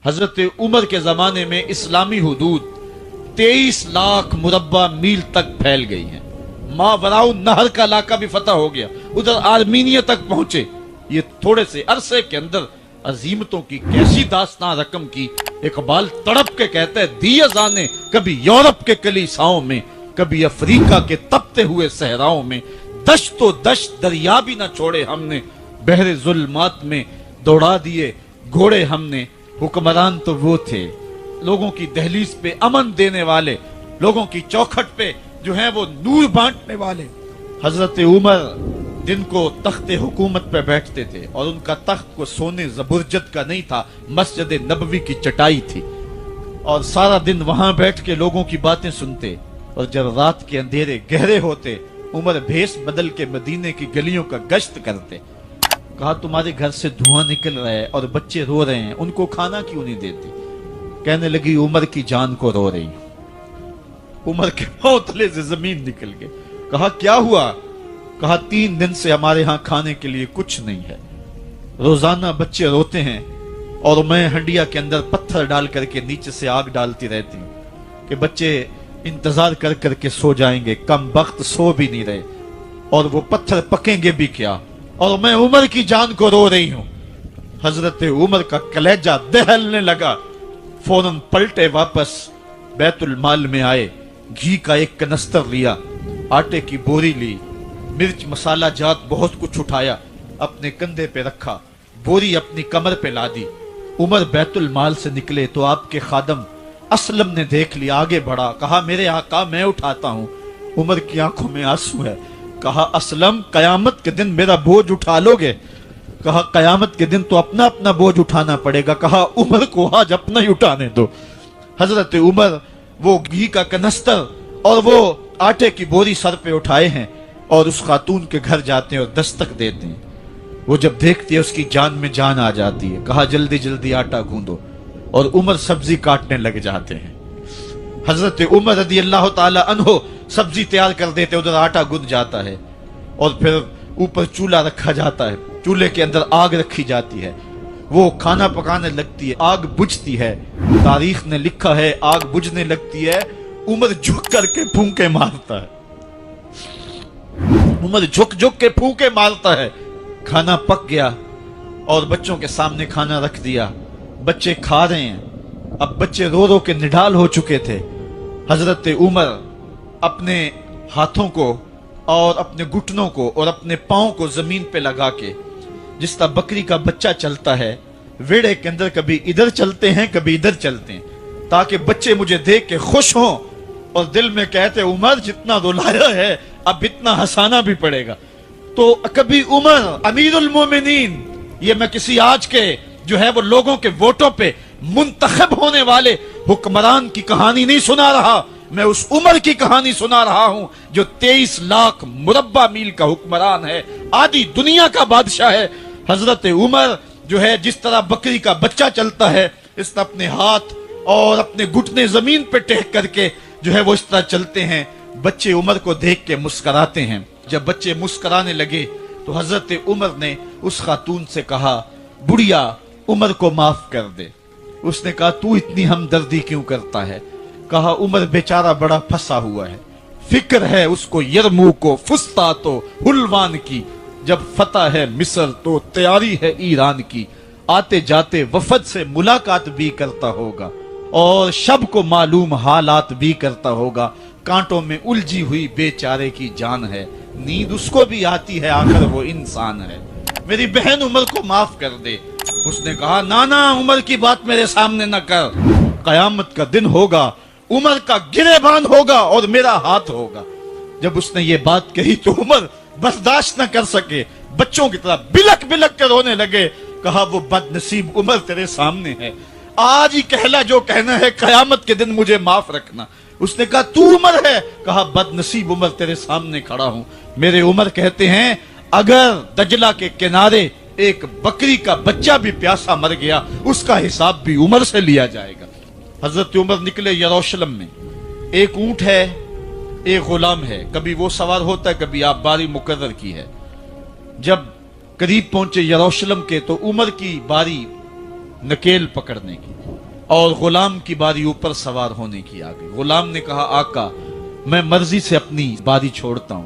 حضرت عمر کے زمانے میں اسلامی حدود 23 لاکھ مربع میل تک پھیل گئی ہیں. ماوراء نہر کا علاقہ بھی فتح ہو گیا, ادھر آرمینیا تک پہنچے. یہ تھوڑے سے عرصے کے اندر عظیمتوں کی کیسی داستان رقم کی. اقبال تڑپ کے کہتا ہے دی ازانے کبھی یورپ کے کلیساؤں میں, کبھی افریقہ کے تپتے ہوئے صحراؤں میں, دشت و دشت دریا بھی نہ چھوڑے ہم نے, بحر ظلمات میں دوڑا دیے گھوڑے ہم نے. حکمران تو وہ تھے لوگوں کی دہلیز پہ امن دینے والے, لوگوں کی چوکھٹ پہ جو ہیں وہ نور بانٹنے والے. حضرت عمر دن کو تخت حکومت پہ بیٹھتے تھے اور ان کا تخت کو سونے زبرجد کا نہیں تھا, مسجد نبوی کی چٹائی تھی, اور سارا دن وہاں بیٹھ کے لوگوں کی باتیں سنتے. اور جب رات کے اندھیرے گہرے ہوتے عمر بھیس بدل کے مدینے کی گلیوں کا گشت کرتے. کہا تمہارے گھر سے دھواں نکل رہا ہے اور بچے رو رہے ہیں, ان کو کھانا کیوں نہیں دیتی؟ کہنے لگی عمر کی جان کو رو رہی ہوں. عمر کے پاؤں تلے سے زمین نکل گئے. کہا کیا ہوا؟ کہا 3 دن سے ہمارے ہاں کھانے کے لیے کچھ نہیں ہے. روزانہ بچے روتے ہیں اور میں ہنڈیا کے اندر پتھر ڈال کر کے نیچے سے آگ ڈالتی رہتی ہوں کہ بچے انتظار کر کر کے سو جائیں گے. کم بخت سو بھی نہیں رہے اور وہ پتھر پکیں گے بھی کیا, اور میں عمر کی جان کو رو رہی ہوں. حضرت عمر کا کلیجہ دہلنے لگا. فوراً پلٹے واپس بیت المال میں آئے, گھی کا ایک کنستر لیا, آٹے کی بوری لی, مرچ مسالہ جات بہت کچھ اٹھایا, اپنے کندھے پہ رکھا, بوری اپنی کمر پہ لا دی. عمر بیت المال سے نکلے تو آپ کے خادم اسلم نے دیکھ لیا, آگے بڑھا, کہا میرے آقا میں اٹھاتا ہوں. عمر کی آنکھوں میں آنسو ہے. کہا اسلم قیامت کے دن میرا بوجھ اٹھا لو گے؟ کہا قیامت کے دن تو اپنا اپنا بوجھ اٹھانا پڑے گا. کہا عمر کو آج اپنا ہی اٹھانے دو. حضرت عمر وہ گھی کا کنستر اور وہ آٹے کی بوری سر پہ اٹھائے ہیں اور اس خاتون کے گھر جاتے ہیں اور دستک دیتے ہیں. وہ جب دیکھتی ہے اس کی جان میں جان آ جاتی ہے. کہا جلدی جلدی آٹا گوندو, اور عمر سبزی کاٹنے لگ جاتے ہیں. حضرت عمر رضی اللہ تعالی عنہ سبزی تیار کر دیتے, ادھر آٹا گند جاتا ہے اور پھر اوپر چولہا رکھا جاتا ہے, چولہے کے اندر آگ رکھی جاتی ہے, وہ کھانا پکانے لگتی ہے, آگ بجھتی ہے. تاریخ نے لکھا ہے آگ بجھنے لگتی ہے, عمر جھک کر کے پھونکے مارتا ہے. عمر جھک جھک کے پھونکے مارتا ہے. کھانا پک گیا اور بچوں کے سامنے کھانا رکھ دیا, بچے کھا رہے ہیں. اب بچے رو رو کے نڈال ہو چکے تھے. حضرت عمر اپنے ہاتھوں کو اور اپنے گھٹنوں کو اور اپنے پاؤں کو زمین پہ لگا کے, جس طرح بکری کا بچہ چلتا ہے ویڑے کے اندر, کبھی ادھر چلتے ہیں کبھی ادھر چلتے ہیں, تاکہ بچے مجھے دیکھ کے خوش ہوں اور دل میں کہتے عمر جتنا رلایا ہے اب اتنا ہنسانا بھی پڑے گا. تو کبھی عمر امیر المومنین, یہ میں کسی آج کے جو ہے وہ لوگوں کے ووٹوں پہ منتخب ہونے والے حکمران کی کہانی نہیں سنا رہا, میں اس عمر کی کہانی سنا رہا ہوں جو 23 لاکھ مربع میل کا حکمران ہے, آدھی دنیا کا بادشاہ ہے. حضرت عمر جو ہے جس طرح بکری کا بچہ چلتا ہے اس طرح اپنے ہاتھ اور اپنے گھٹنے زمین پہ ٹیک کر کے جو ہے وہ اس طرح چلتے ہیں. بچے عمر کو دیکھ کے مسکراتے ہیں. جب بچے مسکرانے لگے تو حضرت عمر نے اس خاتون سے کہا بڑھیا عمر کو معاف کر دے. اس نے کہا تو اتنی ہمدردی کیوں کرتا ہے؟ کہا عمر بیچارہ بڑا پھنسا ہوا ہے, فکر ہے اس کو یرموک و فسطاط و حلوان کی, جب فتح ہے مصر تو تیاری ہے ایران کی. آتے جاتے وفد سے ملاقات بھی کرتا ہوگا اور شب کو معلوم حالات بھی کرتا ہوگا. کانٹوں میں الجھی ہوئی بیچارے کی جان ہے, نیند اس کو بھی آتی ہے آخر وہ انسان ہے. میری بہن عمر کو معاف کر دے. اس نے کہا نانا عمر کی بات میرے سامنے نہ کر, قیامت کا دن ہوگا, عمر کا گریبان ہوگا اور میرا ہاتھ ہوگا. جب اس نے یہ بات کہی تو عمر برداشت نہ کر سکے, بچوں کی طرح بلک بلک کے رونے لگے. کہا وہ بد نصیب عمر تیرے سامنے ہے, آج ہی کہلا جو کہنا ہے, قیامت کے دن مجھے معاف رکھنا. اس نے کہا تو عمر ہے؟ کہا بد نصیب عمر تیرے سامنے کھڑا ہوں. میرے عمر کہتے ہیں اگر دجلہ کے کنارے ایک بکری کا بچہ بھی پیاسا مر گیا اس کا حساب بھی عمر سے لیا جائے گا. حضرت عمر نکلے یروشلم میں. ایک اونٹ ہے, ایک غلام ہے, کبھی وہ سوار ہوتا ہے کبھی آپ باری مقرر کی ہے. جب قریب پہنچے یروشلم کے تو عمر کی باری نکیل پکڑنے کی. اور غلام کی باری اوپر سوار ہونے کی آ گئی۔ غلام نے کہا آقا میں مرضی سے اپنی باری چھوڑتا ہوں،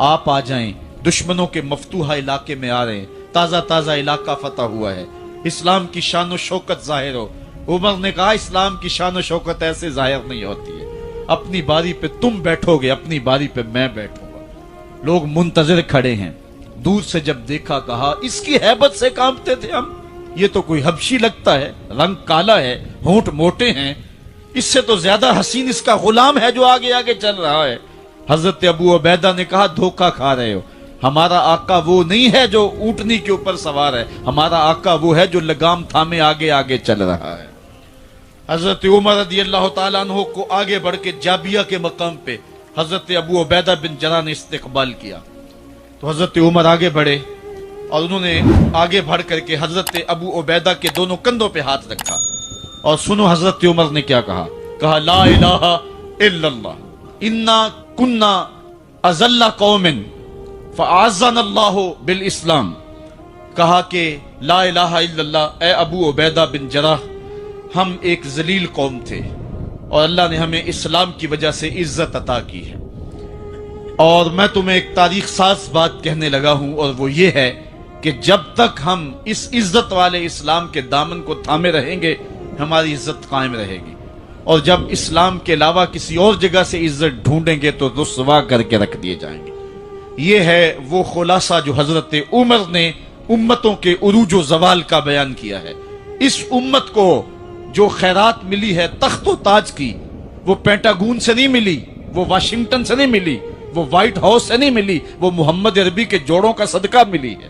آپ آ جائیں، دشمنوں کے مفتوحہ علاقے میں آ رہے ہیں، تازہ تازہ علاقہ فتح ہوا ہے، اسلام کی شان و شوکت ظاہر ہو۔ عمر نے کہا اسلام کی شان و شوکت ایسے ظاہر نہیں ہوتی ہے، اپنی باری پہ تم بیٹھو گے، اپنی باری پہ میں بیٹھوں گا۔ لوگ منتظر کھڑے ہیں، دور سے جب دیکھا کہا اس کی ہیبت سے کانپتے تھے ہم، یہ تو کوئی حبشی لگتا ہے، رنگ کالا ہے، ہونٹ موٹے ہیں، اس سے تو زیادہ حسین اس کا غلام ہے جو آگے آگے چل رہا ہے۔ حضرت ابو عبیدہ نے کہا دھوکہ کھا رہے ہو، ہمارا آقا وہ نہیں ہے جو اونٹنی کے اوپر سوار ہے، ہمارا آقا وہ ہے جو لگام تھامے آگے آگے چل رہا ہے۔ حضرت عمر رضی اللہ تعالیٰ عنہ کو آگے بڑھ کے جابیہ کے مقام پہ حضرت ابو عبیدہ بن جراح نے استقبال کیا، تو حضرت عمر آگے بڑھے اور انہوں نے آگے بڑھ کر کے حضرت ابو عبیدہ کے دونوں کندھوں پہ ہاتھ رکھا، اور سنو حضرت عمر نے کیا کہا، کہا لا الہ الا اللہ انا کنا اذل قوم فاعزنا اللہ بالاسلام۔ کہا کہ لا الہ الا اللہ، اے ابو عبیدہ بن جراح، ہم ایک ذلیل قوم تھے اور اللہ نے ہمیں اسلام کی وجہ سے عزت عطا کی ہے، اور میں تمہیں ایک تاریخ ساز بات کہنے لگا ہوں، اور وہ یہ ہے کہ جب تک ہم اس عزت والے اسلام کے دامن کو تھامے رہیں گے ہماری عزت قائم رہے گی، اور جب اسلام کے علاوہ کسی اور جگہ سے عزت ڈھونڈیں گے تو رسوا کر کے رکھ دیے جائیں گے۔ یہ ہے وہ خلاصہ جو حضرت عمر نے امتوں کے عروج و زوال کا بیان کیا ہے۔ اس امت کو جو خیرات ملی ہے تخت و تاج کی، وہ پینٹاگون سے نہیں ملی، وہ واشنگٹن سے نہیں ملی، وہ وائٹ ہاؤس سے نہیں ملی، وہ محمد عربی کے جوڑوں کا صدقہ ملی ہے۔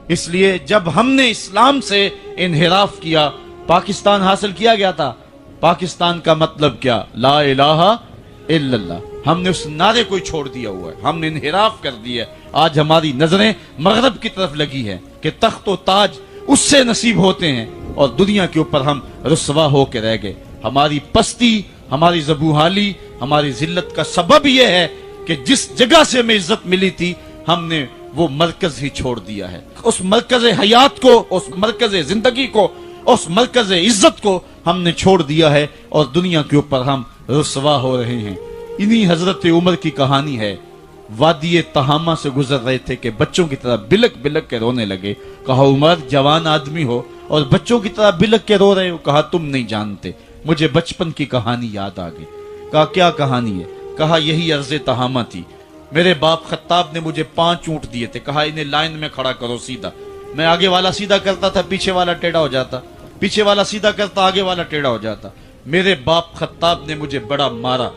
اس لیے جب ہم نے اسلام سے انحراف کیا، پاکستان حاصل کیا گیا تھا، پاکستان کا مطلب کیا؟ لا الہ الا اللہ۔ ہم نے اس نعرے کو چھوڑ دیا ہوا ہے، ہم نے انحراف کر دیا ہے۔ آج ہماری نظریں مغرب کی طرف لگی ہیں کہ تخت و تاج اس سے نصیب ہوتے ہیں، اور دنیا کے اوپر ہم رسوا ہو کے رہ گئے۔ ہماری پستی، ہماری زبوحالی، ہماری ذلت کا سبب یہ ہے کہ جس جگہ سے ہمیں عزت ملی تھی ہم نے وہ مرکز ہی چھوڑ دیا ہے۔ اس مرکز حیات کو، اس مرکز زندگی کو، اس مرکز عزت کو ہم نے چھوڑ دیا ہے، اور دنیا کے اوپر ہم رسوا ہو رہے ہیں۔ انہی حضرت عمر کی کہانی ہے۔ وادی تہامہ سے گزر رہے تھے کہ بچوں کی طرح بلک بلک کے رونے لگے۔ کہا عمر جوان آدمی ہو اور بچوں کی طرح بلک کے رو رہے ہو؟ کہا تم نہیں جانتے، مجھے بچپن کی کہانی یاد آ گئی۔ کہا کیا کہانی ہے؟ کہا یہی عرض تہامہ تھی، میرے باپ خطاب نے مجھے 5 اونٹ دیے تھے، کہا انہیں لائن میں کھڑا کرو سیدھا۔ میں آگے والا سیدھا کرتا تھا، پیچھے والا ٹیڑھا ہو جاتا، پیچھے والا سیدھا کرتا، آگے والا ٹیڑھا ہو جاتا۔ میرے باپ خطاب نے مجھے بڑا مارا۔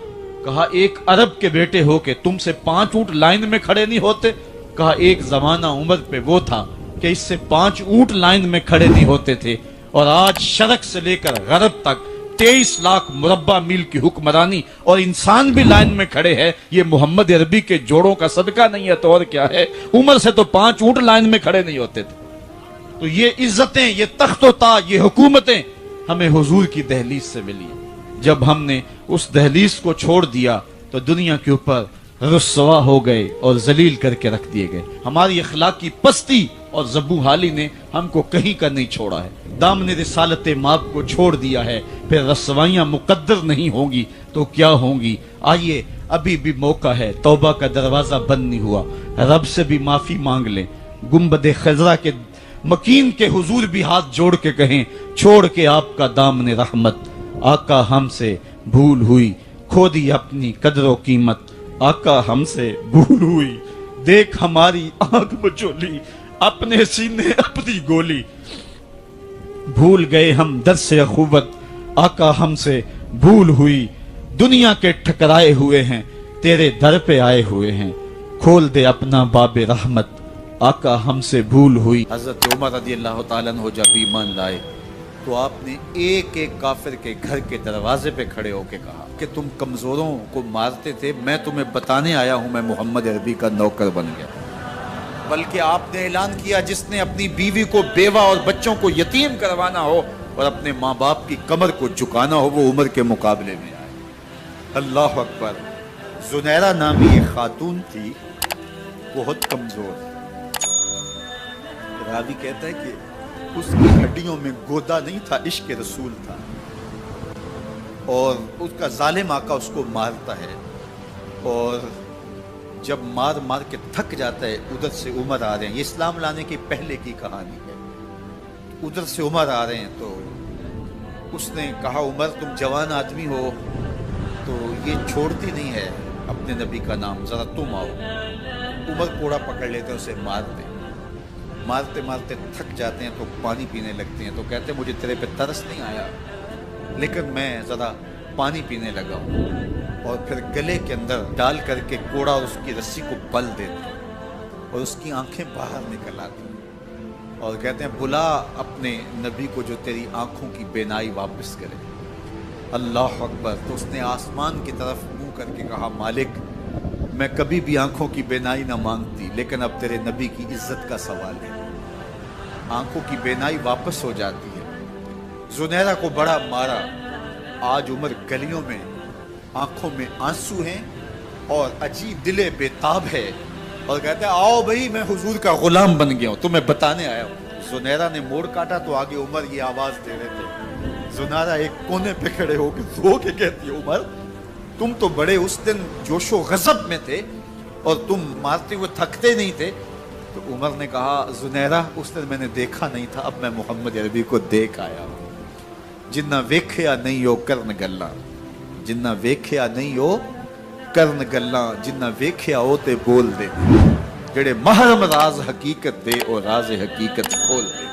کہا ایک عرب کے بیٹے ہو کہ تم سے 5 اونٹ لائن میں کھڑے نہیں ہوتے؟ کہا ایک زمانہ عمر پہ وہ تھا کہ اس سے 5 اونٹ لائن میں کھڑے نہیں ہوتے تھے، اور آج شرق سے لے کر غرب تک 23 لاکھ مربع میل کی حکمرانی اور انسان بھی لائن میں کھڑے ہیں۔ یہ محمد عربی کے جوڑوں کا صدقہ نہیں ہے تو اور کیا ہے؟ عمر سے تو 5 اونٹ لائن میں کھڑے نہیں ہوتے تھے۔ تو یہ عزتیں، یہ تخت و تاج، یہ حکومتیں ہمیں حضور کی دہلیز سے ملی۔ جب ہم نے اس دہلیز کو چھوڑ دیا تو دنیا کے اوپر رسوا ہو گئے اور ذلیل کر کے رکھ دیے گئے۔ ہماری اخلاقی پستی اور زبوحالی نے ہم کو کہیں کا نہیں چھوڑا ہے۔ دامن رسالت ماب کو چھوڑ دیا ہے، پھر رسوائیاں مقدر نہیں ہوں گی تو کیا ہوں گی؟ آئیے ابھی بھی موقع ہے، توبہ کا دروازہ بند نہیں ہوا، رب سے بھی معافی مانگ لیں۔ گنبد خضرا کے مکین کے حضور بھی ہاتھ جوڑ کے کہیں چھوڑ کے آپ کا دامن رحمت، آقا ہم سے بھول ہوئی، کھو دی اپنی قدر و قیمت، آقا ہم سے بھول ہوئی، دیکھ ہماری آنکھ مچولی، اپنے سینے اپنی گولی، بھول گئے ہم درس اخوت، آقا ہم سے بھول ہوئی، دنیا کے ٹھکرائے ہوئے ہیں تیرے در پہ آئے ہوئے ہیں، کھول دے اپنا باب رحمت، آقا ہم سے بھول ہوئی۔ حضرت عمر رضی اللہ تعالیٰ عنہ جب ایمان لائے تو آپ نے ایک ایک کافر کے گھر کے دروازے پہ کھڑے ہو کے کہا کہ تم کمزوروں کو مارتے تھے، میں تمہیں بتانے آیا ہوں میں محمد عربی کا نوکر بن گیا۔ بلکہ آپ نے اعلان کیا جس نے اپنی بیوی کو بیوہ اور بچوں کو یتیم کروانا ہو اور اپنے ماں باپ کی کمر کو جھکانا ہو وہ عمر کے مقابلے میں آئے۔ اللہ اکبر۔ زنیرہ نامی ایک خاتون تھی، بہت کمزور، راوی کہتا ہے کہ اس کی ہڈیوں میں گودا نہیں تھا، عشق رسول تھا۔ اور اس کا ظالم آقا اس کو مارتا ہے، اور جب مار مار کے تھک جاتا ہے ادھر سے عمر آ رہے ہیں، یہ اسلام لانے کے پہلے کی کہانی ہے، ادھر سے عمر آ رہے ہیں تو اس نے کہا عمر تم جوان آدمی ہو تو یہ چھوڑتی نہیں ہے اپنے نبی کا نام، ذرا تم آؤ۔ عمر کوڑا پکڑ لیتے ہیں، اسے مارتے مارتے تھک جاتے ہیں تو پانی پینے لگتے ہیں، تو کہتے ہیں مجھے تیرے پہ ترس نہیں آیا لیکن میں ذرا پانی پینے لگا ہوں، اور پھر گلے کے اندر ڈال کر کے کوڑا اور اس کی رسی کو پل دیتے ہیں اور اس کی آنکھیں باہر نکل آتی ہیں اور کہتے ہیں بلا اپنے نبی کو جو تیری آنکھوں کی بینائی واپس کرے۔ اللہ اکبر۔ تو اس نے آسمان کی طرف منہ کر کے کہا مالک میں کبھی بھی آنکھوں کی بینائی نہ مانگتی، لیکن اب تیرے نبی کی عزت کا سوال ہے۔ آنکھوں کی بینائی واپس ہو جاتی ہے۔ زنیرہ کو بڑا مارا۔ آج عمر گلیوں میں آنکھوں میں آنسو ہیں اور عجیب دل بے تاب ہے، اور کہتے ہیں آؤ بھئی میں حضور کا غلام بن گیا ہوں، تمہیں بتانے آیا ہوں۔ زنیرہ نے موڑ کاٹا تو آگے عمر یہ آواز دے رہے تھے۔ زنیرہ ایک کونے پہ کھڑے ہو کے رو کے کہتی ہے عمر تم تو بڑے اس دن جوش و غضب میں تھے اور تم مارتے ہوئے تھکتے نہیں تھے۔ تو عمر نے کہا زنیرہ اس دن میں نے دیکھا نہیں تھا، اب میں محمد عربی کو دیکھ آیا ہوں۔ جنہ ویکھیا نہیں ہو کرن گلاں، جنہ ویکھیا نہیں ہو کرن گلاں، جنہ ویکھیا ہو تے بول دے، جڑے محرم راز حقیقت دے اور راز حقیقت کھول دے۔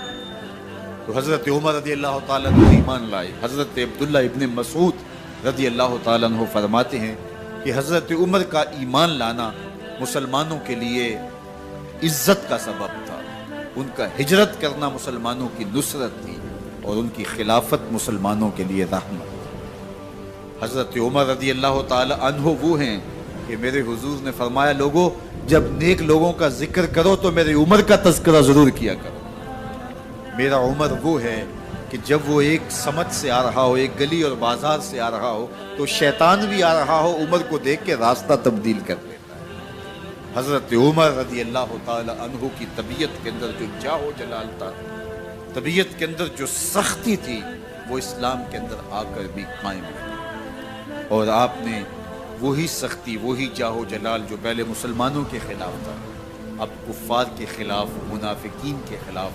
تو حضرت عمر رضی اللہ تعالیٰ عنہ ایمان لائے۔ حضرت عبداللہ ابن مسعود رضی اللہ تعالیٰ عنہ فرماتے ہیں کہ حضرت عمر کا ایمان لانا مسلمانوں کے لیے عزت کا سبب تھا، ان کا ہجرت کرنا مسلمانوں کی نصرت تھی، اور ان کی خلافت مسلمانوں کے لیے رحمت۔ حضرت عمر رضی اللہ تعالی عنہ وہ ہیں کہ میرے حضور نے فرمایا لوگوں جب نیک لوگوں کا ذکر کرو تو میرے عمر کا تذکرہ ضرور کیا کرو۔ میرا عمر وہ ہے کہ جب وہ ایک سمت سے آ رہا ہو، ایک گلی اور بازار سے آ رہا ہو تو شیطان بھی آ رہا ہو، عمر کو دیکھ کے راستہ تبدیل کر دیتا ہے۔ حضرت عمر رضی اللہ تعالی عنہ کی طبیعت کے اندر جو جاہ و جلال تھا، طبیعت کے اندر جو سختی تھی، وہ اسلام کے اندر آ کر بھی قائم ہے، اور آپ نے وہی سختی، وہی جاہ و جلال جو پہلے مسلمانوں کے خلاف تھا، اب کفار کے خلاف، منافقین کے خلاف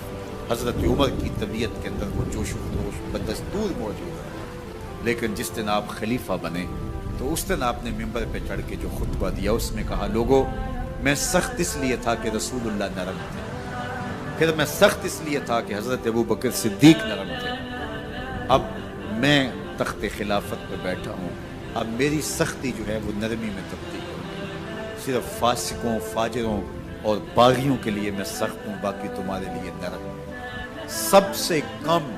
حضرت عمر کی طبیعت کے اندر وہ جوش و خروش بدستور موجود ہے۔ لیکن جس دن آپ خلیفہ بنے تو اس دن آپ نے ممبر پہ چڑھ کے جو خطبہ دیا اس میں کہا لوگوں میں سخت اس لیے تھا کہ رسول اللہ نرم تھے، پھر میں سخت اس لیے تھا کہ حضرت ابو بکر صدیق نرم تھے، اب میں تخت خلافت پہ بیٹھا ہوں، اب میری سختی جو ہے وہ نرمی میں تبدیل ہو گئی، صرف فاسقوں، فاجروں اور باغیوں کے لیے میں سخت ہوں، باقی تمہارے لیے نرم ہوں۔ سب سے کم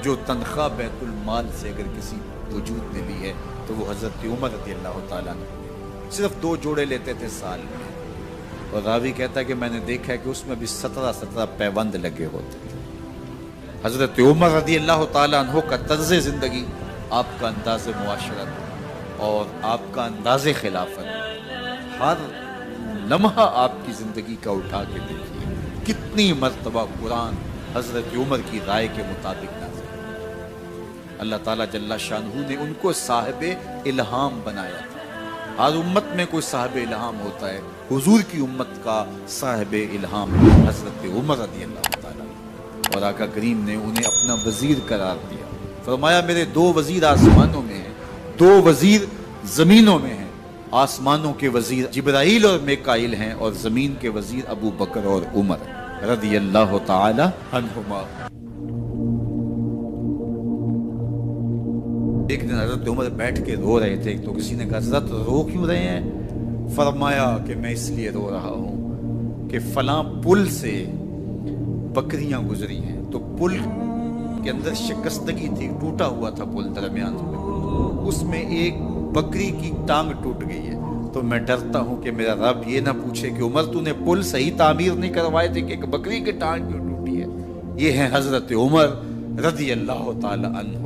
جو تنخواہ بیت المال سے اگر کسی وجود نے لی ہے تو وہ حضرت عمر رضی اللہ تعالیٰ نے صرف 2 جوڑے لیتے تھے سال میں، اور راوی کہتا ہے کہ میں نے دیکھا ہے کہ اس میں بھی 17 پیوند لگے ہوتے تھے۔ حضرت عمر رضی اللہ تعالیٰ عنہ کا طرز زندگی، آپ کا انداز معاشرت اور آپ کا انداز خلافت، ہر لمحہ آپ کی زندگی کا اٹھا کے دیکھیے کتنی مرتبہ قرآن حضرت عمر کی رائے کے مطابق نازل۔ اللہ تعالیٰ جل شانہ نے ان کو صاحب الہام بنایا تھا۔ ہر امت میں کوئی صاحب الہام ہوتا ہے، حضور کی امت کا صاحب الہام حضرت عمر رضی اللہ تعالیٰ، اور آقا کریم نے انہیں اپنا وزیر قرار دیا۔ فرمایا میرے 2 وزیر آسمانوں میں ہیں، 2 وزیر زمینوں میں ہیں۔ آسمانوں کے وزیر جبرائیل اور میکائیل ہیں، اور زمین کے وزیر ابو بکر اور عمر رضی اللہ تعالی عنہما۔ ایک دن حضرت عمر بیٹھ کے رو رہے تھے تو کسی نے کہا حضرت رو کیوں رہے ہیں؟ فرمایا کہ میں اس لیے رو رہا ہوں کہ فلاں پل سے بکریاں گزری ہیں، تو پل کے اندر شکستگی تھی، ٹوٹا ہوا تھا پل درمیان میں، اس میں ایک بکری کی ٹانگ ٹوٹ گئی ہے، تو میں ڈرتا ہوں کہ میرا رب یہ نہ پوچھے کہ عمر تو نے پل صحیح تعمیر نہیں کروائے تھے کہ ایک بکری کی ٹانگ کیوں ٹوٹی ہے۔ یہ ہیں حضرت عمر رضی اللہ تعالی عنہ۔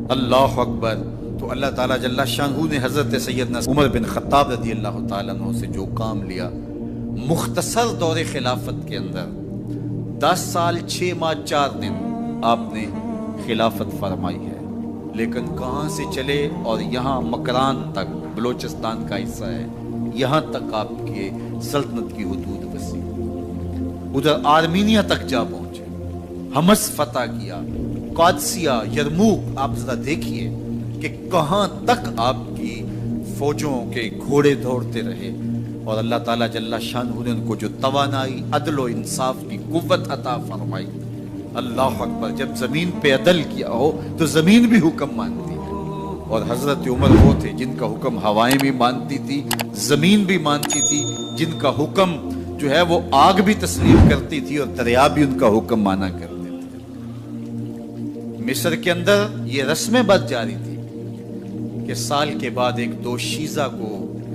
اللہ اکبر۔ تو اللہ تعالیٰ جل شانہ نے حضرت سیدنا عمر بن خطاب رضی اللہ تعالیٰ عنہ سے جو کام لیا، مختصر دور خلافت کے اندر 10 سال 6 ماہ 4 دن آپ نے خلافت فرمائی ہے، لیکن کہاں سے چلے اور یہاں مکران تک، بلوچستان کا حصہ ہے، یہاں تک آپ کے سلطنت کی حدود وسیع، ادھر آرمینیا تک جا پہنچے، حمص فتح کیا، قادسیہ، یرموک، آپ ذرا دیکھیے کہ کہاں تک آپ کی فوجوں کے گھوڑے دوڑتے رہے، اور اللہ تعالیٰ جل شانہ نے ان کو جو توانائی، عدل و انصاف کی قوت عطا فرمائی۔ اللہ اکبر، جب زمین پہ عدل کیا ہو تو زمین بھی حکم مانتی ہے، اور حضرت عمر وہ تھے جن کا حکم ہوائیں بھی مانتی تھی، زمین بھی مانتی تھی، جن کا حکم جو ہے وہ آگ بھی تسلیم کرتی تھی اور دریا بھی ان کا حکم مانا کرتے تھے۔ مصر کے اندر یہ رسمیں بد جاری تھی کہ سال کے بعد ایک دوشیزہ کو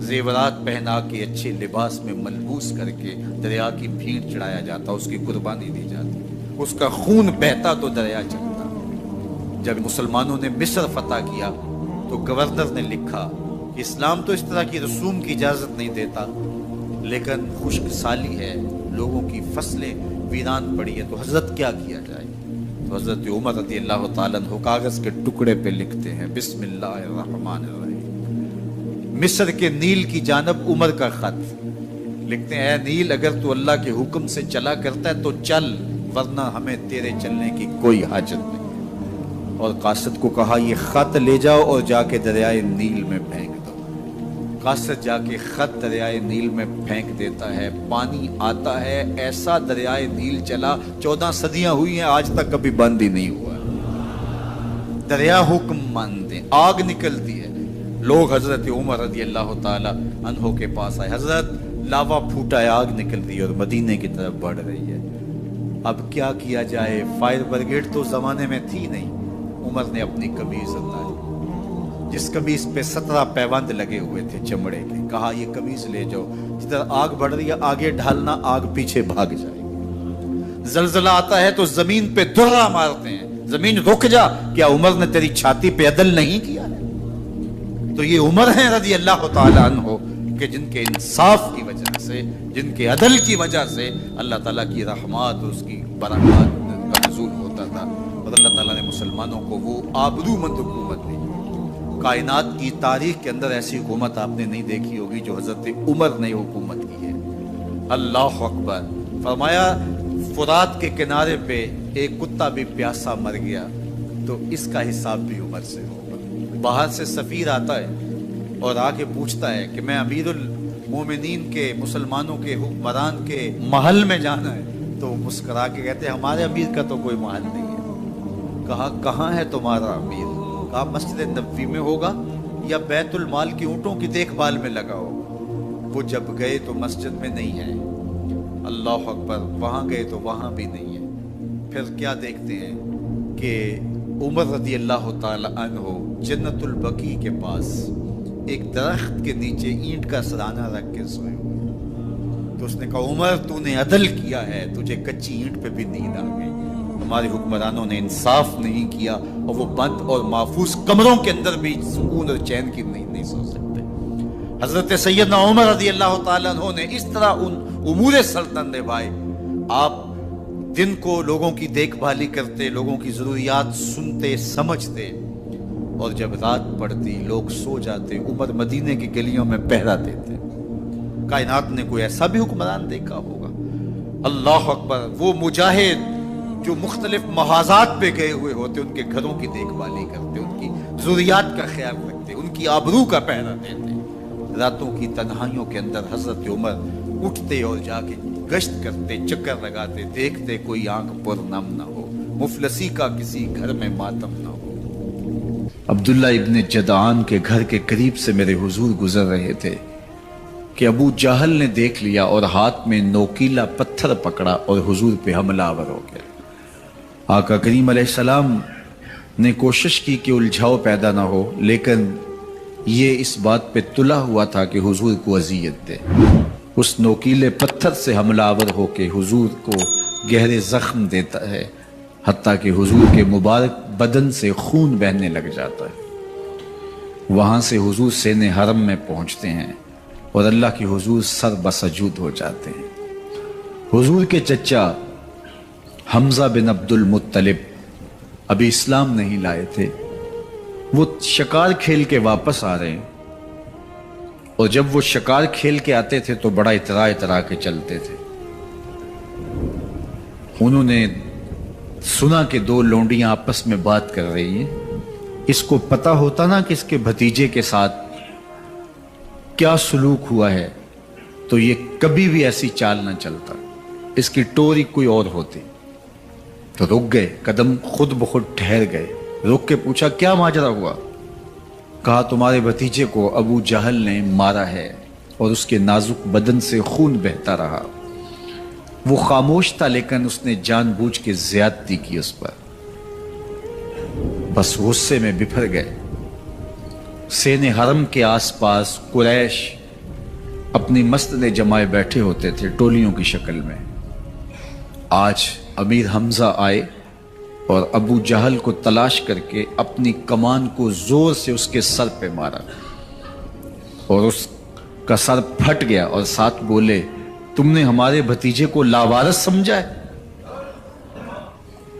زیورات پہنا کے اچھے لباس میں ملبوس کر کے دریا کی بھیڑ چڑھایا جاتا، اس کی قربانی دی جاتی، اس کا خون بہتا تو دریا چلتا۔ جب مسلمانوں نے مصر فتح کیا تو گورنر نے لکھا کہ اسلام تو اس طرح کی رسوم کی اجازت نہیں دیتا، لیکن خشک سالی ہے، لوگوں کی فصلیں ویران پڑی ہے، تو حضرت کیا کیا جائے؟ تو حضرت عمر رضی اللہ تعالیٰ عنہ کاغذ کے ٹکڑے پہ لکھتے ہیں، بسم اللہ الرحمن الرحیم، مصر کے نیل کی جانب عمر کا خط لکھتے ہیں، اے نیل، اگر تو اللہ کے حکم سے چلا کرتا ہے تو چل، ورنہ ہمیں تیرے چلنے کی کوئی حاجت نہیں۔ اور قاصد کو کہا یہ خط لے جاؤ اور جا کے دریائے نیل میں پھینک دو۔ قاصد جا کے خط دریائے نیل میں پھینک دیتا ہے، پانی آتا ہے، ایسا دریائے نیل چلا، 14 صدیاں ہوئی ہیں، آج تک کبھی بند ہی نہیں ہوا۔ دریا حکم مانتے، آگ نکلتی ہے، لوگ حضرت عمر رضی اللہ تعالی عنہ کے پاس آئے، حضرت لاوا پھوٹا ہے، آگ نکل رہی ہے اور مدینے کی طرف بڑھ رہی ہے، اب کیا کیا جائے؟ فائر بریگیڈ تو زمانے میں تھی نہیں۔ عمر نے اپنی قمیض اتاری، جس قمیض پہ 17 پیوند لگے ہوئے تھے چمڑے کے، کہا یہ قمیض لے جاؤ، جدھر آگ بڑھ رہی ہے آگے ڈھالنا، آگ پیچھے بھاگ جائے گی۔ زلزلہ آتا ہے تو زمین پہ درہ مارتے ہیں، زمین رک جا، کیا عمر نے تیری چھاتی پہ عدل نہیں کیا ہے؟ تو یہ عمر ہیں رضی اللہ تعالیٰ عنہ کہ جن کے انصاف کی وجہ سے، جن کے عدل کی وجہ سے اللہ تعالیٰ کی رحمات اور اس کی برکات کا نزول ہوتا تھا، اور اللہ تعالیٰ نے مسلمانوں کو وہ آبرومند حکومت دی۔ کائنات کی تاریخ کے اندر ایسی حکومت آپ نے نہیں دیکھی ہوگی جو حضرت عمر نے حکومت کی ہے۔ اللہ اکبر، فرمایا فرات کے کنارے پہ ایک کتا بھی پیاسا مر گیا تو اس کا حساب بھی عمر سے ہوگا۔ باہر سے سفیر آتا ہے اور آ کے پوچھتا ہے کہ میں امیر المومنین کے، مسلمانوں کے حکمران کے محل میں جانا ہے، تو مسکرا کے کہتے ہیں ہمارے امیر کا تو کوئی محل نہیں ہے۔ کہا کہاں ہے تمہارا امیر؟ کہا مسجد نبوی میں ہوگا یا بیت المال کی اونٹوں کی دیکھ بھال میں لگا ہوگا۔ وہ جب گئے تو مسجد میں نہیں ہے، اللہ اکبر، وہاں گئے تو وہاں بھی نہیں ہے۔ پھر کیا دیکھتے ہیں کہ عمر رضی اللہ تعالی عنہ جنت البقیع کے پاس ایک درخت کے نیچے اینٹ کا سرانہ رکھ کے سوئے ہوئے، تو اس نے کہا عمر تو نے عدل کیا ہے، تجھے کچی اینٹ پہ بھی نیند آ گئی، ہمارے حکمرانوں نے انصاف نہیں کیا، اور وہ بند اور محفوظ کمروں کے اندر بھی سکون اور چین کی نہیں سو سکتے۔ حضرت سیدنا عمر رضی اللہ تعالیٰ عنہ نے اس طرح ان امور سلطنت نبھائے۔ آپ دن کو لوگوں کی دیکھ بھالی کرتے، لوگوں کی ضروریات سنتے سمجھتے، اور جب رات پڑتی لوگ سو جاتے، عمر مدینے کی گلیوں میں پہرا دیتے۔ کائنات نے کوئی ایسا بھی حکمران دیکھا ہوگا؟ اللہ اکبر، وہ مجاہد جو مختلف محاذات پہ گئے ہوئے ہوتے، ان کے گھروں کی دیکھ بھالی کرتے، ان کی ضروریات کا خیال رکھتے، ان کی آبرو کا پہرا دیتے۔ راتوں کی تنہائیوں کے اندر حضرت عمر اٹھتے اور جا کے گشت کرتے، چکر لگاتے، دیکھتے کوئی آنکھ پر نم نہ ہو، مفلسی کا کسی گھر میں ماتم نہ ہو۔ عبداللہ ابن جدعان کے گھر کے قریب سے میرے حضور گزر رہے تھے کہ ابو جہل نے دیکھ لیا اور ہاتھ میں نوکیلا پتھر پکڑا اور حضور پہ حملہ آور ہو گیا۔ آقا کریم علیہ السلام نے کوشش کی کہ الجھاؤ پیدا نہ ہو، لیکن یہ اس بات پہ تلا ہوا تھا کہ حضور کو اذیت دے۔ اس نوکیلے پتھر سے حملہ آور ہو کے حضور کو گہرے زخم دیتا ہے، حتیٰ کہ حضور کے مبارک بدن سے خون بہنے لگ جاتا ہے۔ وہاں سے حضور سین حرم میں پہنچتے ہیں اور اللہ کی حضور سر بسجود ہو جاتے ہیں۔ حضور کے چچا حمزہ بن عبد المطلب ابھی اسلام نہیں لائے تھے، وہ شکار کھیل کے واپس آ رہے ہیں، اور جب وہ شکار کھیل کے آتے تھے تو بڑا اترا کے چلتے تھے۔ انہوں نے سنا کہ دو لونڈیاں آپس میں بات کر رہی ہیں۔ اس کو پتا ہوتا نا کہ اس کے بھتیجے کے ساتھ کیا سلوک ہوا ہے تو یہ کبھی بھی ایسی چال نہ چلتا، اس کی ٹوری کوئی اور ہوتی۔ تو رک گئے، قدم خود بخود ٹھہر گئے، رک کے پوچھا کیا ماجرا ہوا؟ کہا تمہارے بھتیجے کو ابو جہل نے مارا ہے اور اس کے نازک بدن سے خون بہتا رہا۔ وہ خاموش تھا لیکن اس نے جان بوجھ کے زیادتی کی اس پر۔ بس غصے میں بپھر گئے۔ سین حرم کے آس پاس قریش اپنی مسجدیں جمائے بیٹھے ہوتے تھے ٹولیوں کی شکل میں۔ آج امیر حمزہ آئے اور ابو جہل کو تلاش کر کے اپنی کمان کو زور سے اس کے سر پہ مارا اور اس کا سر پھٹ گیا، اور ساتھ بولے تم نے ہمارے بھتیجے کو لاوارث سمجھا ہے؟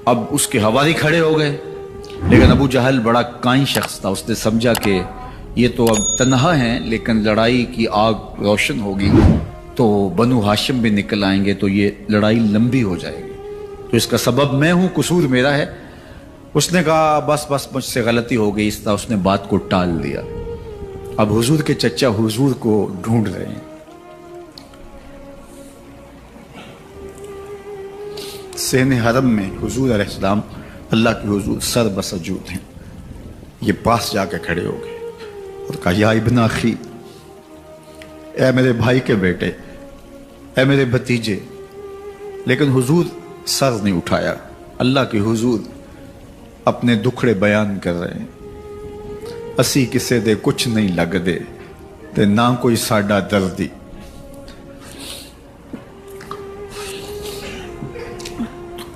اب اس کے حواری کھڑے ہو گئے، لیکن ابو جہل بڑا کائن شخص تھا، اس نے سمجھا کہ یہ تو اب تنہا ہیں، لیکن لڑائی کی آگ روشن ہوگی تو بنو ہاشم بھی نکل آئیں گے تو یہ لڑائی لمبی ہو جائے گی، تو اس کا سبب میں ہوں، قصور میرا ہے۔ اس نے کہا بس مجھ سے غلطی ہو گئی، اس طرح اس نے بات کو ٹال دیا۔ اب حضور کے چچا حضور کو ڈھونڈ رہے ہیں۔ سین حرم میں حضور علیہ السلام اللہ کے حضور سر بسجود ہیں۔ یہ پاس جا کے کھڑے ہو گئے اور کہا یا ابن اخی، اے میرے بھائی کے بیٹے، اے میرے بھتیجے۔ لیکن حضور سر نہیں اٹھایا۔ اللہ کے حضور اپنے دکھڑے بیان کر رہے ہیں۔ اسی کسے دے کچھ نہیں لگ دے تے نہ کوئی ساڈا دردی۔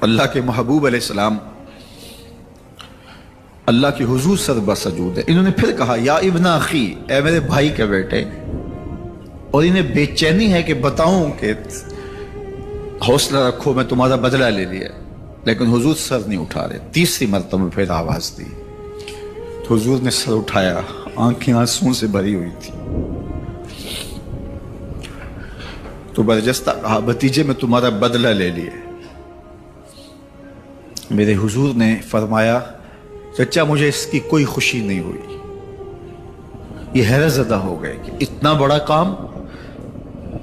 اللہ کے محبوب علیہ السلام اللہ کے حضور سر بسجود ہے۔ انہوں نے پھر کہا یا ابن اخی، اے میرے بھائی کے بیٹے، اور انہیں بے چینی ہے کہ بتاؤں کہ حوصلہ رکھو میں تمہارا بدلہ لے لیا، لیکن حضور سر نہیں اٹھا رہے۔ تیسری مرتبہ پھر آواز دی تو حضور نے سر اٹھایا، آنکھیں آنسوں سے بھری ہوئی تھی، تو برجستہ کہا بھتیجے میں تمہارا بدلہ لے لیے۔ میرے حضور نے فرمایا چچا مجھے اس کی کوئی خوشی نہیں ہوئی۔ یہ حیرت زدہ ہو گئے کہ اتنا بڑا کام،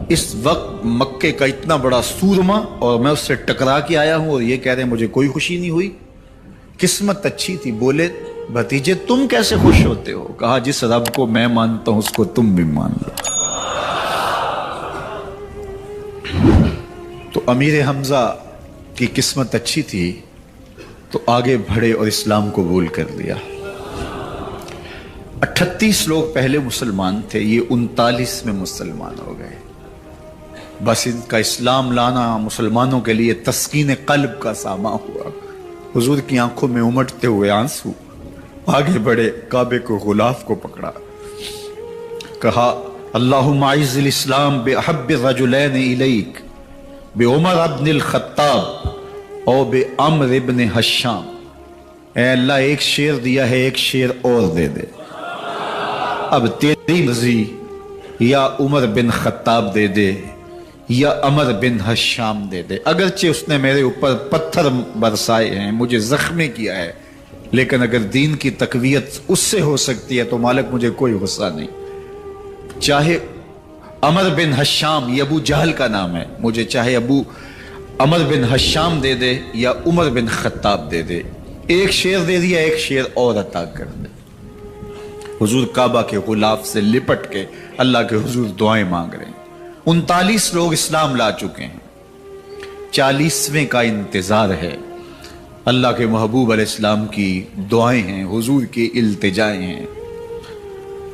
اس وقت مکے کا اتنا بڑا سورما، اور میں اس سے ٹکرا کے آیا ہوں اور یہ کہہ رہے ہیں مجھے کوئی خوشی نہیں ہوئی۔ قسمت اچھی تھی۔ بولے بھتیجے تم کیسے خوش ہوتے ہو؟ کہا جس رب کو میں مانتا ہوں اس کو تم بھی مان لو۔ تو امیر حمزہ کی قسمت اچھی تھی تو آگے بڑھے اور اسلام قبول کر لیا۔ 38 لوگ پہلے مسلمان تھے، یہ 39 میں مسلمان ہو گئے۔ بس ان کا اسلام لانا مسلمانوں کے لیے تسکین قلب کا سامان ہوا۔ حضور کی آنکھوں میں امٹتے ہوئے آنسو، آگے بڑھے، کعبے کو غلاف کو پکڑا، کہا اللہم اعز الاسلام باحب الرجلین الیک بعمر ابن الخطاب اور بعمر ابن حشام۔ اے اللہ ایک شیر دیا ہے، ایک شیر اور دے دے، اب تیری مرضی، یا عمر بن خطاب دے دے یا عمر بن حشام دے دے۔ اگرچہ اس نے میرے اوپر پتھر برسائے ہیں، مجھے زخمی کیا ہے، لیکن اگر دین کی تقویت اس سے ہو سکتی ہے تو مالک مجھے کوئی غصہ نہیں۔ چاہے عمر بن حشام، یہ ابو جہل کا نام ہے، مجھے چاہے ابو عمر بن حشام دے دے یا عمر بن خطاب دے دے، ایک شیر دے دیا، ایک شیر اور عطا کر دے۔ حضور کعبہ کے غلاف سے لپٹ کے اللہ کے حضور دعائیں مانگ رہے ہیں۔ 39 لوگ اسلام لا چکے ہیں، 40ویں کا انتظار ہے۔ اللہ کے محبوب علیہ السلام کی دعائیں ہیں، حضور کی التجائیں ہیں۔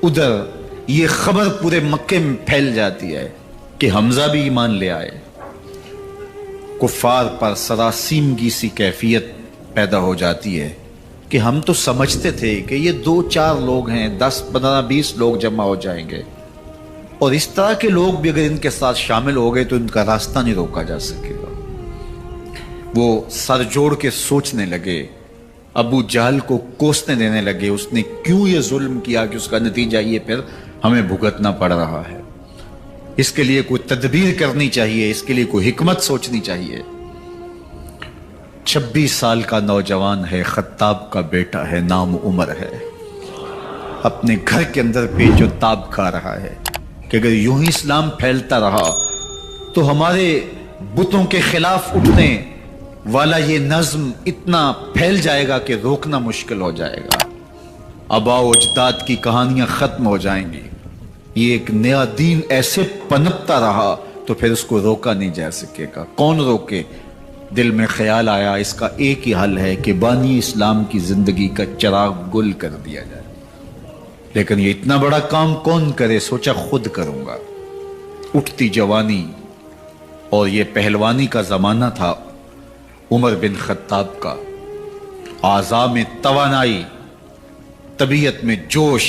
ادھر یہ خبر پورے مکے میں پھیل جاتی ہے کہ حمزہ بھی ایمان لے آئے۔ کفار پر سراسیمگی سی کیفیت پیدا ہو جاتی ہے کہ ہم تو سمجھتے تھے کہ یہ 2-4 لوگ ہیں، 10, 15, 20 لوگ جمع ہو جائیں گے، اور اس طرح کے لوگ بھی اگر ان کے ساتھ شامل ہو گئے تو ان کا راستہ نہیں روکا جا سکے گا۔ وہ سر جوڑ کے سوچنے لگے ابو جہل کو کوسنے دینے لگے اس نے کیوں یہ ظلم کیا کہ اس کا نتیجہ یہ پھر ہمیں بھگتنا پڑ رہا ہے، اس کے لیے کوئی تدبیر کرنی چاہیے، اس کے لیے کوئی حکمت سوچنی چاہیے۔ 26 سال کا نوجوان ہے، خطاب کا بیٹا ہے، نام عمر ہے، اپنے گھر کے اندر پیچ و تاب کھا رہا ہے کہ اگر یوں ہی اسلام پھیلتا رہا تو ہمارے بتوں کے خلاف اٹھنے والا یہ نظم اتنا پھیل جائے گا کہ روکنا مشکل ہو جائے گا، آباء و اجداد کی کہانیاں ختم ہو جائیں گی، یہ ایک نیا دین ایسے پنپتا رہا تو پھر اس کو روکا نہیں جا سکے گا، کون روکے؟ دل میں خیال آیا اس کا ایک ہی حل ہے کہ بانی اسلام کی زندگی کا چراغ گل کر دیا جائے، لیکن یہ اتنا بڑا کام کون کرے؟ سوچا خود کروں گا۔ اٹھتی جوانی اور یہ پہلوانی کا زمانہ تھا عمر بن خطاب کا، اعضاء میں توانائی، طبیعت میں جوش،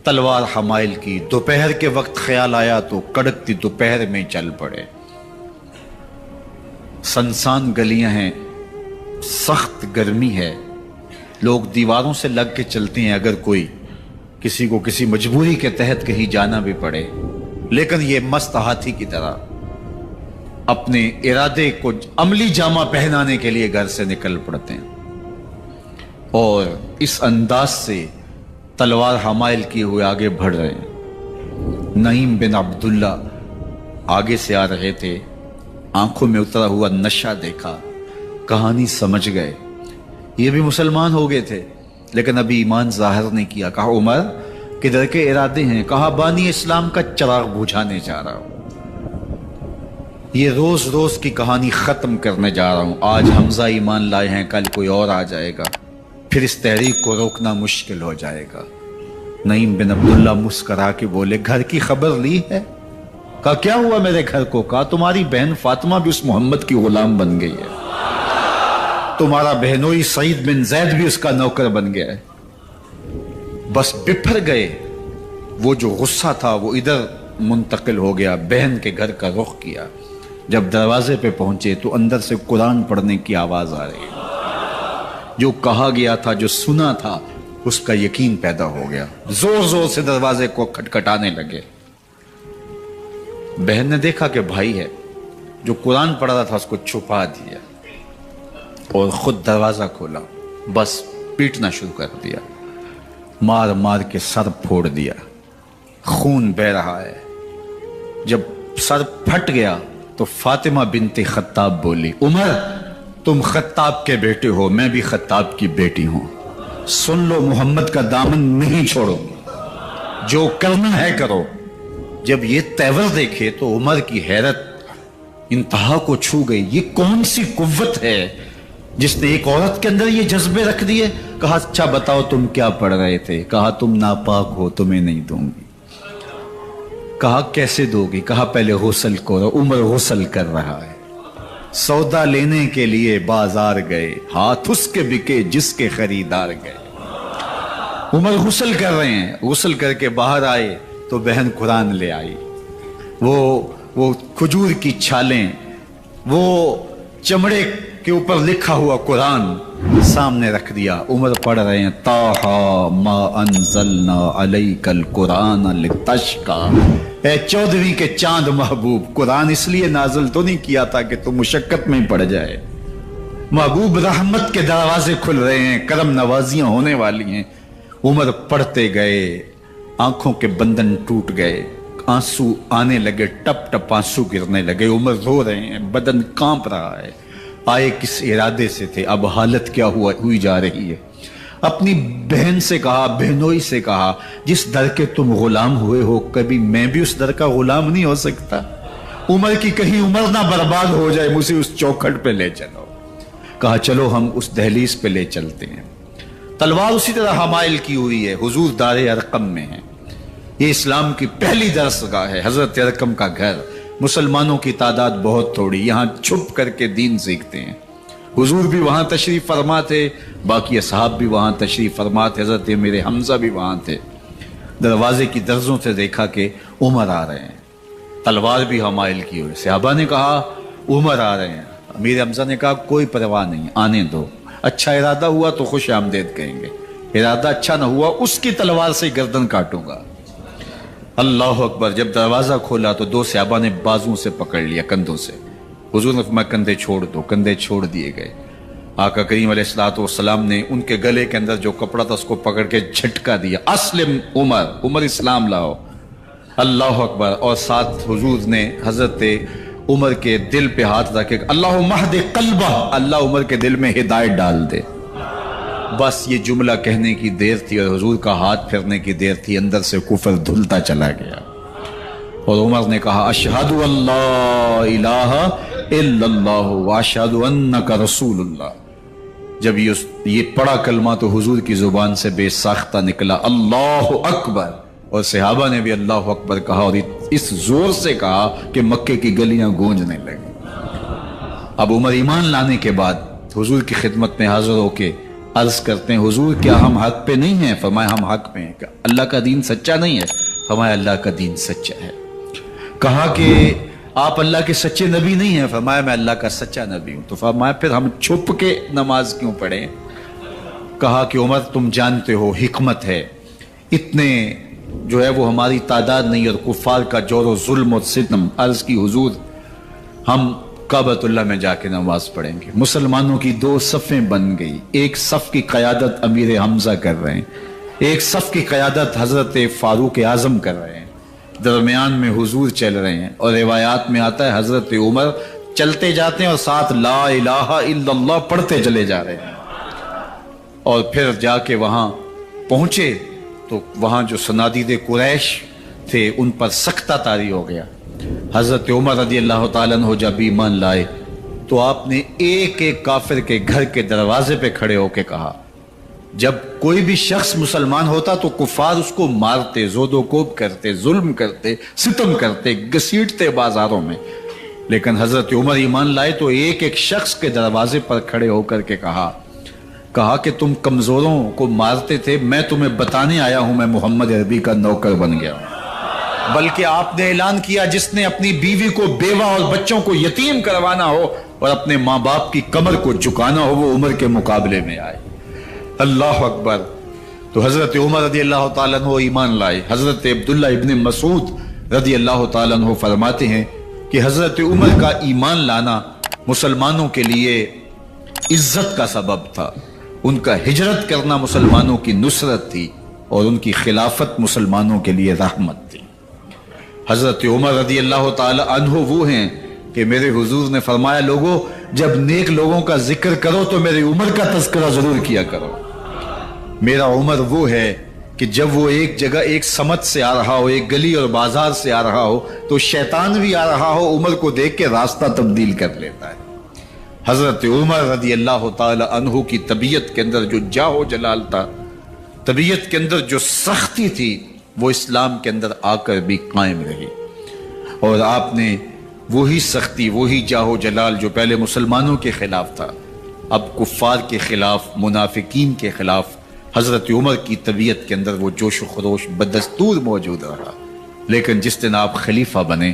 تلوار حمائل کی۔ دوپہر کے وقت خیال آیا تو کڑکتی دوپہر میں چل پڑے۔ سنسان گلیاں ہیں، سخت گرمی ہے، لوگ دیواروں سے لگ کے چلتے ہیں اگر کوئی کسی کو کسی مجبوری کے تحت کہیں جانا بھی پڑے، لیکن یہ مست ہاتھی کی طرح اپنے ارادے کو عملی جامہ پہنانے کے لیے گھر سے نکل پڑتے ہیں اور اس انداز سے تلوار حمائل کیے ہوئے آگے بڑھ رہے ہیں۔ نعیم بن عبداللہ آگے سے آ رہے تھے، آنکھوں میں اترا ہوا نشہ دیکھا، کہانی سمجھ گئے، یہ بھی مسلمان ہو گئے تھے لیکن ابھی ایمان ظاہر نہیں کیا۔ کہا عمر کدھر کے ارادے ہیں؟ کہا بانی اسلام کا چراغ بجھانے جا رہا ہوں، یہ روز روز کی کہانی ختم کرنے جا رہا ہوں۔ آج حمزہ ایمان لائے ہیں، کل کوئی اور آ جائے گا، پھر اس تحریک کو روکنا مشکل ہو جائے گا۔ نعیم بن عبداللہ مسکرا کے بولے گھر کی خبر لی ہے؟ کہا کیا ہوا میرے گھر کو؟ کہا تمہاری بہن فاطمہ بھی اس محمد کی غلام بن گئی ہے، تمہارا بہنوئی سعید بن زید بھی اس کا نوکر بن گیا ہے۔ بس بپھر گئے، وہ جو غصہ تھا وہ ادھر منتقل ہو گیا، بہن کے گھر کا رخ کیا۔ جب دروازے پہ پہنچے تو اندر سے قرآن پڑھنے کی آواز آ رہی ہے، جو کہا گیا تھا، جو سنا تھا، اس کا یقین پیدا ہو گیا۔ زور زور سے دروازے کو کھٹکھٹانے لگے۔ بہن نے دیکھا کہ بھائی ہے، جو قرآن پڑھ رہا تھا اس کو چھپا دیا اور خود دروازہ کھولا، بس پیٹنا شروع کر دیا، مار مار کے سر پھوڑ دیا، خون بہ رہا ہے۔ جب سر پھٹ گیا تو فاطمہ بنت خطاب بولی عمر تم خطاب کے بیٹے ہو، میں بھی خطاب کی بیٹی ہوں، سن لو محمد کا دامن نہیں چھوڑو، جو کرنا ہے کرو۔ جب یہ تیور دیکھے تو عمر کی حیرت انتہا کو چھو گئی، یہ کون سی قوت ہے جس نے ایک عورت کے اندر یہ جذبے رکھ دیے؟ کہا اچھا بتاؤ تم کیا پڑھ رہے تھے؟ کہا تم ناپاک ہو، تمہیں نہیں دوں گی۔ کہا کیسے دو گی؟ کہا پہلے غسل کرو۔ عمر غسل کر رہا ہے، سودا لینے کے لیے بازار گئے، ہاتھ اس کے بکے جس کے خریدار گئے۔ عمر غسل کر رہے ہیں، غسل کر کے باہر آئے تو بہن قرآن لے آئی، وہ کھجور کی چھالیں، وہ چمڑے کے اوپر لکھا ہوا قرآن سامنے رکھ دیا۔ عمر پڑھ رہے ہیں طٰہٰ ما انزلنا علیک القرآن لتشقیٰ، اے 14ویں کے چاند محبوب، قرآن اس لیے نازل تو نہیں کیا تھا کہ تم مشقت میں پڑ جائے، محبوب رحمت کے دروازے کھل رہے ہیں، کرم نوازیاں ہونے والی ہیں۔ عمر پڑھتے گئے، آنکھوں کے بندن ٹوٹ گئے، آنسو آنے لگے، ٹپ ٹپ آنسو گرنے لگے، عمر رو رہے ہیں، بدن کانپ رہا ہے۔ آئے کس ارادے سے تھے، اب حالت کیا ہوئی جا رہی ہے۔ اپنی بہن سے کہا، بہنوئی سے کہا جس در کے تم غلام ہوئے ہو کبھی میں بھی اس در کا غلام نہیں ہو سکتا؟ عمر کی کہیں عمر نہ برباد ہو جائے، مجھے اس چوکھٹ پہ لے چلو۔ کہا چلو ہم اس دہلیز پہ لے چلتے ہیں۔ تلوار اسی طرح حمائل کی ہوئی ہے، حضور دار ارقم میں ہے، یہ اسلام کی پہلی درسگاہ ہے، حضرت ارقم کا گھر۔ مسلمانوں کی تعداد بہت تھوڑی، یہاں چھپ کر کے دین سیکھتے ہیں۔ حضور بھی وہاں تشریف فرما تھے، باقی اصحاب بھی وہاں تشریف فرما تھے، حضرت میرے حمزہ بھی وہاں تھے۔ دروازے کی درزوں سے دیکھا کہ عمر آ رہے ہیں، تلوار بھی حمائل کی ہوئی۔ صحابہ نے کہا عمر آ رہے ہیں، امیر حمزہ نے کہا کوئی پرواہ نہیں، آنے دو۔ اچھا ارادہ ہوا تو خوش آمدید کہیں گے، ارادہ اچھا نہ ہوا اس کی تلوار سے گردن کاٹوں گا۔ اللہ اکبر۔ جب دروازہ کھولا تو دو صحابہ نے بازوں سے پکڑ لیا، کندھوں سے۔ حضور نے فرمایا کندھے چھوڑ دو، کندھے چھوڑ دیے گئے۔ آقا کریم علیہ الصلوۃ والسلام نے ان کے گلے کے اندر جو کپڑا تھا اس کو پکڑ کے جھٹکا دیا، اسلم عمر، عمر اسلام لاؤ۔ اللہ اکبر۔ اور ساتھ حضور نے حضرت عمر کے دل پہ ہاتھ رکھے، اللہم اہد قلبہ، اللہ عمر کے دل میں ہدایت ڈال دے۔ بس یہ جملہ کہنے کی دیر تھی اور حضور کا ہاتھ پھرنے کی دیر تھی، اندر سے کفر دھلتا چلا گیا۔ اور عمر نے کہا اشہد ان لا الہ الا اللہ واشہد انک رسول اللہ۔ جب یہ پڑا کلمہ تو حضور کی زبان سے بے ساختہ نکلا اللہ اکبر، اور صحابہ نے بھی اللہ اکبر کہا، اور اس زور سے کہا کہ مکے کی گلیاں گونجنے لگی۔ اب عمر ایمان لانے کے بعد حضور کی خدمت میں حاضر ہو کے عرض کرتے ہیں حضور کیا ہم حق پہ نہیں ہیں؟ فرمایا ہم حق پہ ہیں۔ اللہ کا دین سچا نہیں ہے؟ فرمایا اللہ کا دین سچا ہے۔ کہا کہ آپ اللہ کے سچے نبی نہیں ہیں؟ فرمایا میں اللہ کا سچا نبی ہوں۔ تو فرمایا پھر ہم چھپ کے نماز کیوں پڑھیں؟ کہا کہ عمر تم جانتے ہو حکمت ہے، اتنے جو ہے وہ ہماری تعداد نہیں، اور کفار کا جور و ظلم و ستم۔ عرض کی حضور ہم کعبۃ اللہ میں جا کے نماز پڑھیں گے۔ مسلمانوں کی دو صفیں بن گئی، ایک صف کی قیادت امیر حمزہ کر رہے ہیں، ایک صف کی قیادت حضرت فاروق اعظم کر رہے ہیں، درمیان میں حضور چل رہے ہیں، اور روایات میں آتا ہے حضرت عمر چلتے جاتے ہیں اور ساتھ لا الہ الا اللہ پڑھتے چلے جا رہے ہیں۔ اور پھر جا کے وہاں پہنچے تو وہاں جو صنادید قریش تھے ان پر سختہ طاری ہو گیا۔ حضرت عمر رضی اللہ تعالیٰ عنہ جب ایمان لائے تو آپ نے ایک ایک کافر کے گھر کے دروازے پہ کھڑے ہو کے کہا، جب کوئی بھی شخص مسلمان ہوتا تو کفار اس کو مارتے، زود و کوب کرتے، ظلم کرتے، ستم کرتے، گھسیٹتے بازاروں میں، لیکن حضرت عمر ایمان لائے تو ایک ایک شخص کے دروازے پر کھڑے ہو کر کے کہا کہ تم کمزوروں کو مارتے تھے، میں تمہیں بتانے آیا ہوں میں محمد عربی کا نوکر بن گیا ہوں۔ بلکہ آپ نے اعلان کیا جس نے اپنی بیوی کو بیوہ اور بچوں کو یتیم کروانا ہو اور اپنے ماں باپ کی کمر کو جھکانا ہو وہ عمر کے مقابلے میں آئے۔ اللہ اکبر۔ تو حضرت عمر رضی اللہ تعالیٰ عنہ ایمان لائے۔ حضرت عبداللہ ابن مسعود رضی اللہ تعالیٰ عنہ فرماتے ہیں کہ حضرت عمر کا ایمان لانا مسلمانوں کے لیے عزت کا سبب تھا، ان کا ہجرت کرنا مسلمانوں کی نصرت تھی، اور ان کی خلافت مسلمانوں کے لیے رحمت تھی۔ حضرت عمر رضی اللہ تعالی عنہ وہ ہیں کہ میرے حضور نے فرمایا لوگوں جب نیک لوگوں کا ذکر کرو تو میرے عمر کا تذکرہ ضرور کیا کرو۔ میرا عمر وہ ہے کہ جب وہ ایک جگہ ایک سمت سے آ رہا ہو، ایک گلی اور بازار سے آ رہا ہو تو شیطان بھی آ رہا ہو، عمر کو دیکھ کے راستہ تبدیل کر لیتا ہے۔ حضرت عمر رضی اللہ تعالی عنہ کی طبیعت کے اندر جو جاہ و جلال تھا، طبیعت کے اندر جو سختی تھی، وہ اسلام کے اندر آ کر بھی قائم رہی، اور آپ نے وہی سختی، وہی جاہ و جلال جو پہلے مسلمانوں کے خلاف تھا، اب کفار کے خلاف، منافقین کے خلاف حضرت عمر کی طبیعت کے اندر وہ جوش و خروش بدستور موجود رہا۔ لیکن جس دن آپ خلیفہ بنے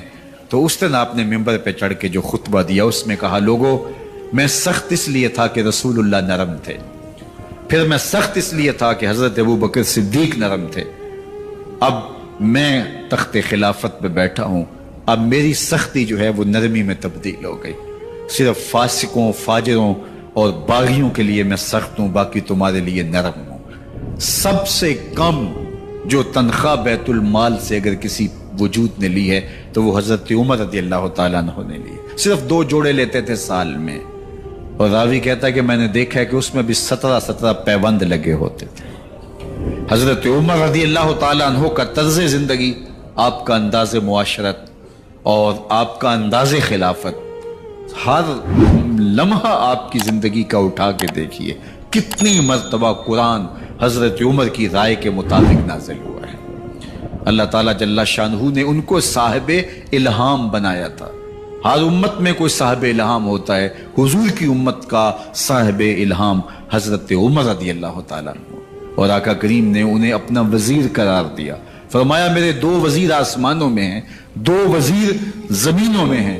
تو اس دن آپ نے ممبر پہ چڑھ کے جو خطبہ دیا اس میں کہا لوگوں میں سخت اس لیے تھا کہ رسول اللہ نرم تھے، پھر میں سخت اس لیے تھا کہ حضرت ابو بکر صدیق نرم تھے، اب میں تخت خلافت پہ بیٹھا ہوں، اب میری سختی جو ہے وہ نرمی میں تبدیل ہو گئی، صرف فاسقوں، فاجروں اور باغیوں کے لیے میں سخت ہوں، باقی تمہارے لیے نرم ہوں۔ سب سے کم جو تنخواہ بیت المال سے اگر کسی وجود نے لی ہے تو وہ حضرت عمر رضی اللہ تعالیٰ عنہ نے لی، صرف 2 جوڑے لیتے تھے سال میں، اور راوی کہتا ہے کہ میں نے دیکھا ہے کہ اس میں بھی 17 پیوند لگے ہوتے تھے۔ حضرت عمر رضی اللہ تعالیٰ عنہ کا طرز زندگی، آپ کا انداز معاشرت اور آپ کا انداز خلافت، ہر لمحہ آپ کی زندگی کا اٹھا کے دیکھیے کتنی مرتبہ قرآن حضرت عمر کی رائے کے مطابق نازل ہوا ہے۔ اللہ تعالیٰ جل شانہ نے ان کو صاحب الہام بنایا تھا۔ ہر امت میں کوئی صاحب الہام ہوتا ہے، حضور کی امت کا صاحب الہام حضرت عمر رضی اللہ تعالیٰ عنہ، اور آقا کریم نے انہیں اپنا وزیر قرار دیا، فرمایا میرے 2 وزیر آسمانوں میں ہیں، 2 وزیر زمینوں میں ہیں،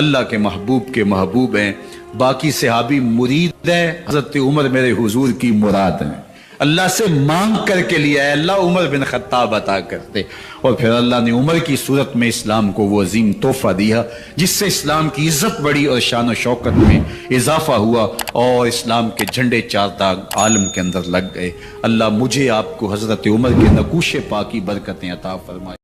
اللہ کے محبوب ہیں, باقی صحابی مرید ہیں, حضرت عمر میرے حضور کی مراد ہیں. اللہ سے مانگ کر کے لیا ہے, اللہ عمر بن خطاب عطا کرتے, اور پھر اللہ نے عمر کی صورت میں اسلام کو وہ عظیم تحفہ دیا جس سے اسلام کی عزت بڑھی اور شان و شوکت میں اضافہ ہوا, اور اسلام کے جھنڈے چار داغ عالم کے اندر لگ گئے. اللہ مجھے آپ کو حضرت عمر کے نقوش پاک کی برکتیں عطا فرمائے.